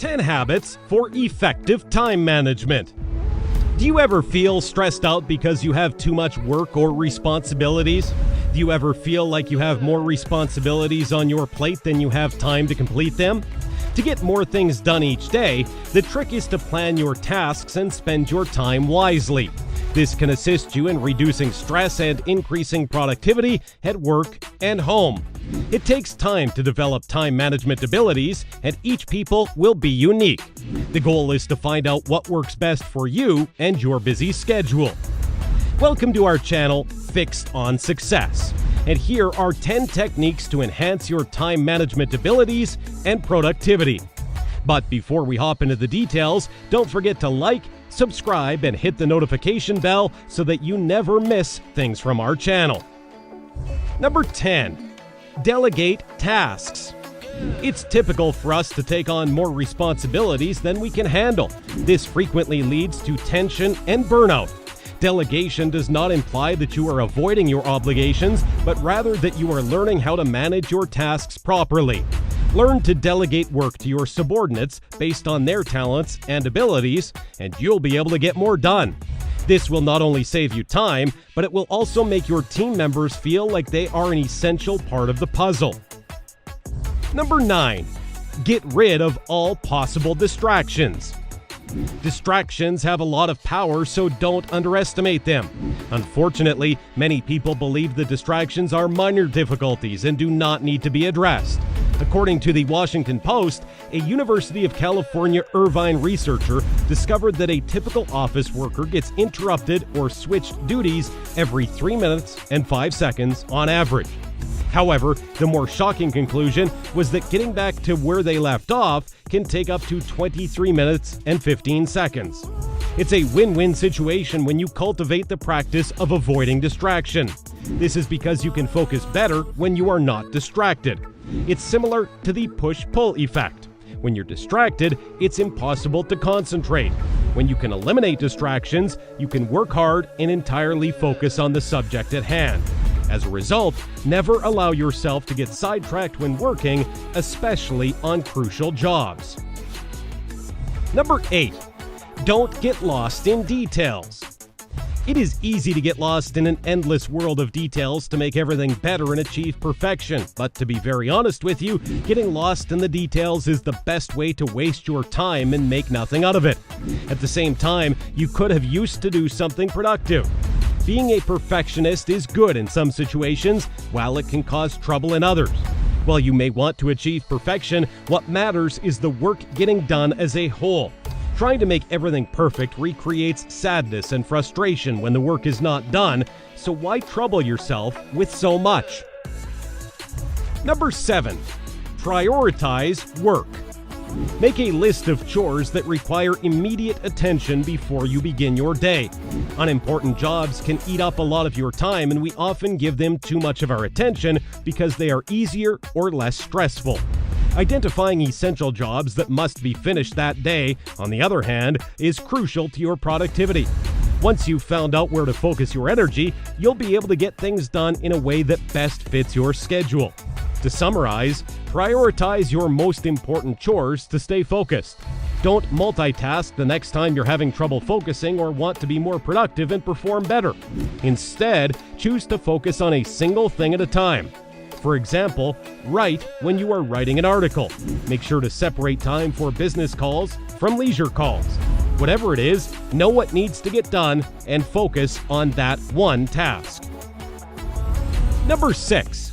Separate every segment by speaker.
Speaker 1: 10 habits for effective time management. Do you ever feel stressed out because you have too much work or responsibilities? Do you ever feel like you have more responsibilities on your plate than you have time to complete them? To get more things done each day, the trick is to plan your tasks and spend your time wisely. This can assist you in reducing stress and increasing productivity at work and home. It takes time to develop time management abilities, and each people will be unique. The goal is to find out what works best for you and your busy schedule. Welcome to our channel, Fixed on Success. And here are 10 techniques to enhance your time management abilities and productivity. But before we hop into the details, don't forget to like, subscribe, and hit the notification bell so that you never miss things from our channel. Number 10. Delegate tasks. It's typical for us to take on more responsibilities than we can handle. This frequently leads to tension and burnout. Delegation does not imply that you are avoiding your obligations, but rather that you are learning how to manage your tasks properly. Learn to delegate work to your subordinates based on their talents and abilities, and you'll be able to get more done. This will not only save you time, but it will also make your team members feel like they are an essential part of the puzzle. Number 9. Get rid of all possible distractions. Distractions have a lot of power, so don't underestimate them. Unfortunately, many people believe the distractions are minor difficulties and do not need to be addressed. According to the Washington Post, a University of California Irvine researcher discovered that a typical office worker gets interrupted or switched duties every 3 minutes and 5 seconds on average. However, the more shocking conclusion was that getting back to where they left off can take up to 23 minutes and 15 seconds. It's a win-win situation when you cultivate the practice of avoiding distraction. This is because you can focus better when you are not distracted. It's similar to the push-pull effect. When you're distracted, it's impossible to concentrate. When you can eliminate distractions, you can work hard and entirely focus on the subject at hand. As a result, never allow yourself to get sidetracked when working, especially on crucial jobs. Number 8. Don't get lost in details. It is easy to get lost in an endless world of details to make everything better and achieve perfection. But to be very honest with you, getting lost in the details is the best way to waste your time and make nothing out of it. At the same time, you could have used to do something productive. Being a perfectionist is good in some situations, while it can cause trouble in others. While you may want to achieve perfection, what matters is the work getting done as a whole. Trying to make everything perfect recreates sadness and frustration when the work is not done, so why trouble yourself with so much? Number 7. Prioritize work. Make a list of chores that require immediate attention before you begin your day. Unimportant jobs can eat up a lot of your time, and we often give them too much of our attention because they are easier or less stressful. Identifying essential jobs that must be finished that day, on the other hand, is crucial to your productivity. Once you've found out where to focus your energy, you'll be able to get things done in a way that best fits your schedule. To summarize, prioritize your most important chores to stay focused. Don't multitask the next time you're having trouble focusing or want to be more productive and perform better. Instead, choose to focus on a single thing at a time. For example, write when you are writing an article. Make sure to separate time for business calls from leisure calls. Whatever it is, know what needs to get done and focus on that one task. Number 6.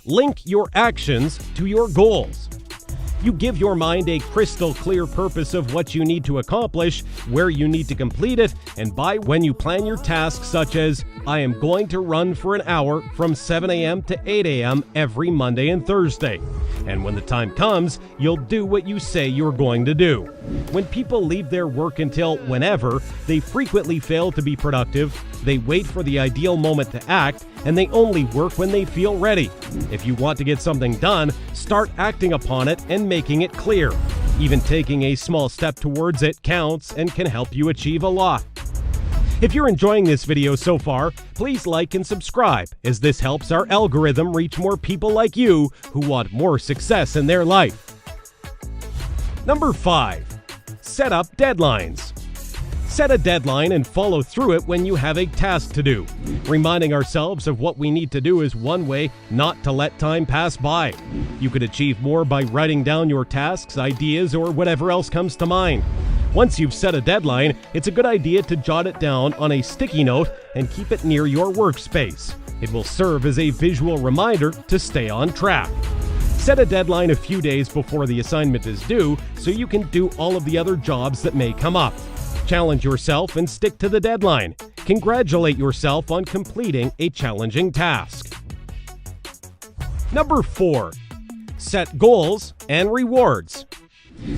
Speaker 1: Link your actions to your goals. You give your mind a crystal clear purpose of what you need to accomplish, where you need to complete it, and by when you plan your tasks, such as, I am going to run for an hour from 7 a.m. to 8 a.m. every Monday and Thursday. And when the time comes, you'll do what you say you're going to do. When people leave their work until whenever, they frequently fail to be productive, they wait for the ideal moment to act, and they only work when they feel ready. If you want to get something done, start acting upon it and making it clear. Even taking a small step towards it counts and can help you achieve a lot. If you're enjoying this video so far, please like and subscribe, as this helps our algorithm reach more people like you who want more success in their life. Number 5. Set up deadlines. Set a deadline and follow through it when you have a task to do. Reminding ourselves of what we need to do is one way not to let time pass by. You could achieve more by writing down your tasks, ideas, or whatever else comes to mind. Once you've set a deadline, it's a good idea to jot it down on a sticky note and keep it near your workspace. It will serve as a visual reminder to stay on track. Set a deadline a few days before the assignment is due so you can do all of the other jobs that may come up. Challenge yourself and stick to the deadline. Congratulate yourself on completing a challenging task. Number 4. Set goals and rewards.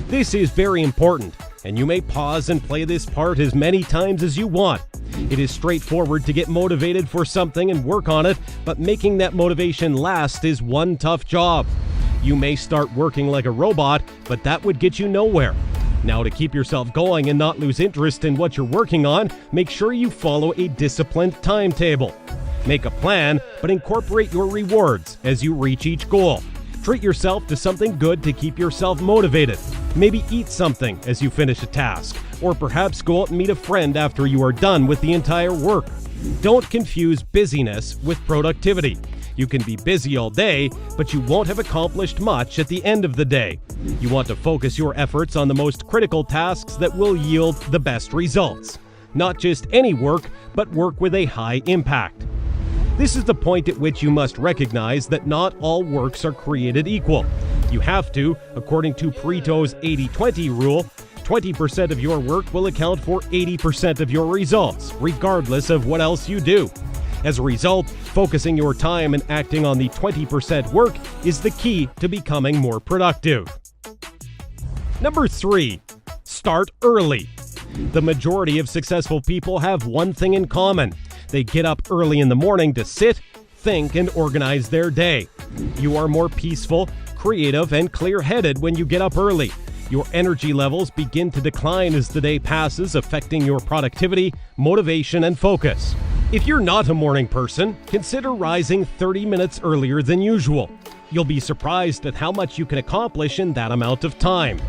Speaker 1: This is very important, and you may pause and play this part as many times as you want. It is straightforward to get motivated for something and work on it, but making that motivation last is one tough job. You may start working like a robot, but that would get you nowhere. Now, to keep yourself going and not lose interest in what you're working on, make sure you follow a disciplined timetable. Make a plan, but incorporate your rewards as you reach each goal. Treat yourself to something good to keep yourself motivated. Maybe eat something as you finish a task, or perhaps go out and meet a friend after you are done with the entire work. Don't confuse busyness with productivity. You can be busy all day, but you won't have accomplished much at the end of the day. You want to focus your efforts on the most critical tasks that will yield the best results. Not just any work, but work with a high impact. This is the point at which you must recognize that not all works are created equal. You have to, according to Pareto's 80-20 rule, 20% of your work will account for 80% of your results, regardless of what else you do. As a result, focusing your time and acting on the 20% work is the key to becoming more productive. Number 3. Start early. The majority of successful people have one thing in common. They get up early in the morning to sit, think, and organize their day. You are more peaceful, creative, and clear-headed when you get up early. Your energy levels begin to decline as the day passes, affecting your productivity, motivation, and focus. If you're not a morning person, consider rising 30 minutes earlier than usual. You'll be surprised at how much you can accomplish in that amount of time.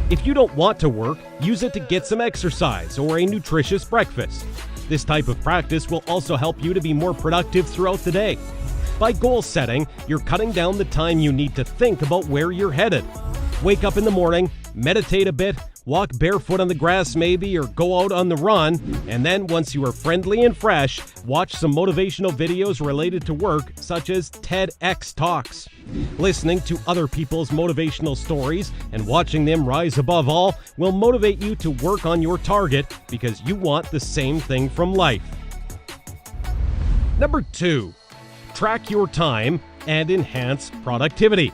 Speaker 1: If you don't want to work, use it to get some exercise or a nutritious breakfast. This type of practice will also help you to be more productive throughout the day. By goal setting, you're cutting down the time you need to think about where you're headed. Wake up in the morning, meditate a bit, walk barefoot on the grass maybe, or go out on the run, and then once you are friendly and fresh, watch some motivational videos related to work, such as TEDx Talks. Listening to other people's motivational stories and watching them rise above all will motivate you to work on your target because you want the same thing from life. Number 2. Track your time and enhance productivity.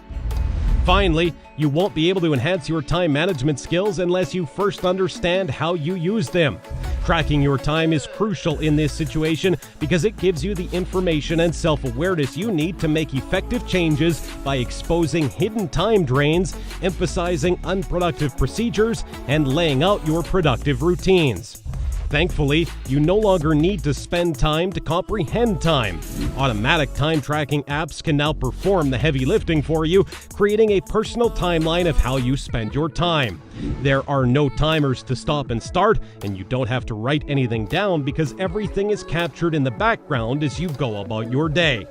Speaker 1: Finally, you won't be able to enhance your time management skills unless you first understand how you use them. Tracking your time is crucial in this situation because it gives you the information and self-awareness you need to make effective changes by exposing hidden time drains, emphasizing unproductive procedures, and laying out your productive routines. Thankfully, you no longer need to spend time to comprehend time. Automatic time tracking apps can now perform the heavy lifting for you, creating a personal timeline of how you spend your time. There are no timers to stop and start, and you don't have to write anything down because everything is captured in the background as you go about your day.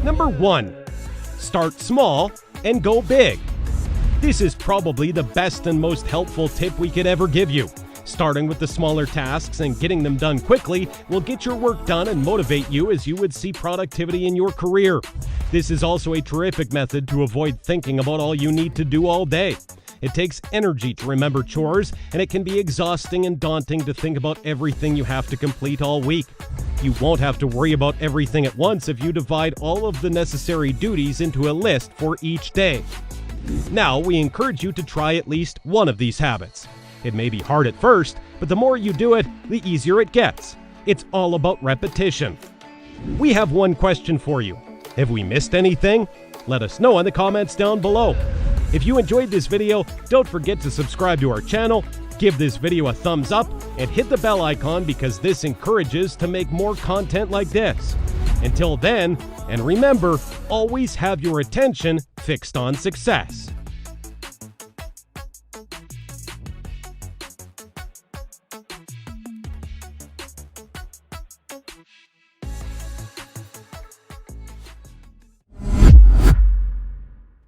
Speaker 1: Number 1. Start small and go big. This is probably the best and most helpful tip we could ever give you. Starting with the smaller tasks and getting them done quickly will get your work done and motivate you as you would see productivity in your career. This is also a terrific method to avoid thinking about all you need to do all day. It takes energy to remember chores, and it can be exhausting and daunting to think about everything you have to complete all week. You won't have to worry about everything at once if you divide all of the necessary duties into a list for each day. Now, we encourage you to try at least one of these habits. It may be hard at first, but the more you do it, the easier it gets. It's all about repetition. We have one question for you. Have we missed anything? Let us know in the comments down below. If you enjoyed this video, don't forget to subscribe to our channel, give this video a thumbs up, and hit the bell icon because this encourages to make more content like this. Until then, and remember, always have your attention fixed on success.